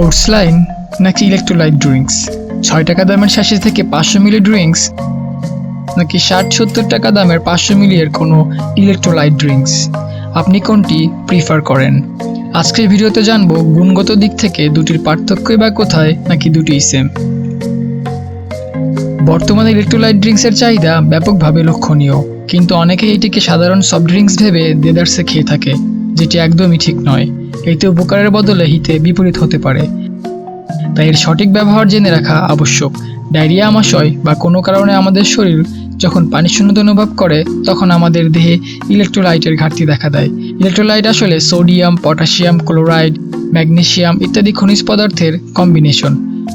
Oats line নাকি electrolyte drinks, 6 টাকা দামের স্যাশে থেকে 500 মিলি ড্রিঙ্কস, নাকি 60-70 টাকা দামের 500 মিলির কোনো ইলেকট্রোলাইট ড্রিঙ্কস, আপনি কোনটি প্রিফার করেন? আজকের ভিডিওতে জানবো গুণগত দিক থেকে দুটির পার্থক্যই বা কোথায়, নাকি দুটিই সেম। বর্তমানে ইলেকট্রোলাইট ড্রিঙ্কসের চাহিদা ব্যাপকভাবে লক্ষণীয়, কিন্তু অনেকে এটিকে সাধারণ সফট ড্রিঙ্কস ভেবে দেদারসে খেয়ে থাকে, যেটি একদমই ঠিক নয়। এতে উপকারের বদলে হিতে বিপরীত হতে পারে, তাই এর সঠিক ব্যবহার জেনে রাখা আবশ্যক। ডায়রিয়া, আমাশয় বা কোনো কারণে আমাদের শরীর যখন পানি শূন্যতা অনুভব করে, তখন আমাদের দেহে ইলেকট্রোলাইটের ঘাটতি দেখা দেয়। ইলেকট্রোলাইট আসলে সোডিয়াম, পটাশিয়াম, ক্লোরাইড, ম্যাগনেসিয়াম ইত্যাদি খনিজ পদার্থের কম্বিনেশন,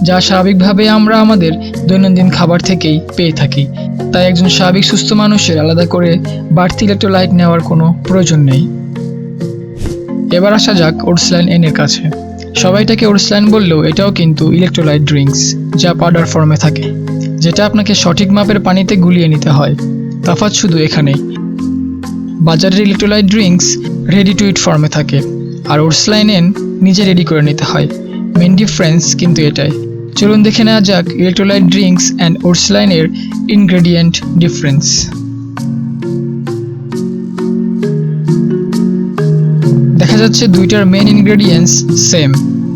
যা স্বাভাবিকভাবে আমরা আমাদের দৈনন্দিন খাবার থেকেই পেয়ে থাকি। তাই একজন স্বাভাবিক সুস্থ মানুষের আলাদা করে বাড়তি ইলেকট্রোলাইট নেওয়ার কোনো প্রয়োজন নেই। এবার আসা যাক ওটস লাইন এর কাছে। সবাই এটাকে ওটস লাইন বললেও এটাও কিন্তু ইলেকট্রোলাইট ড্রিঙ্কস, যা পাউডার ফর্মে থাকে, যেটা আপনাকে সঠিক মাপের পানিতে গুলিয়ে নিতে হয়। তফাৎ শুধু এখানেই, বাজারের ইলেকট্রোলাইট ড্রিঙ্কস রেডি টু ইট ফর্মে থাকে, আর ওটস লাইন নিজে রেডি করে নিতে হয়। মেন ডিফারেন্স কিন্তু এটাই। চলুন দেখে নেওয়া যাক ইলেকট্রোলাইট ড্রিঙ্কস অ্যান্ড ওটস লাইনের ইনগ্রেডিয়েন্ট ডিফারেন্স। দেখা যাচ্ছে দুইটার মেন ইনগ্রেডিয়েন্টস সেম,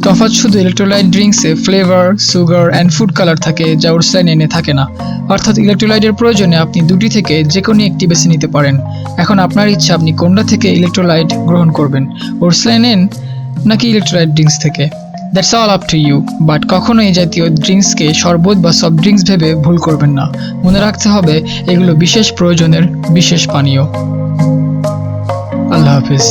তফাৎ শুধু ইলেকট্রোলাইট ড্রিঙ্কসে flavour, sugar and food colour থাকে, যা ওটস লাইনে থাকে না। অর্থাৎ ইলেকট্রোলাইটের প্রয়োজনে আপনি দুটি থেকে যে কোনো একটি বেছে নিতে পারেন। এখন আপনার ইচ্ছা আপনি কোনটা থেকে ইলেকট্রোলাইট গ্রহণ করবেন, ওটস লাইন নাকি ইলেকট্রোলাইট ড্রিঙ্কস থেকে। That's all up to you. But কখনো এই জাতীয় ড্রিঙ্কসকে শরবত বা সফট ড্রিঙ্কস ভেবে ভুল করবেন না। মনে রাখতে হবে এগুলো বিশেষ প্রয়োজনের বিশেষ পানীয়। আল্লাহ হাফিজ।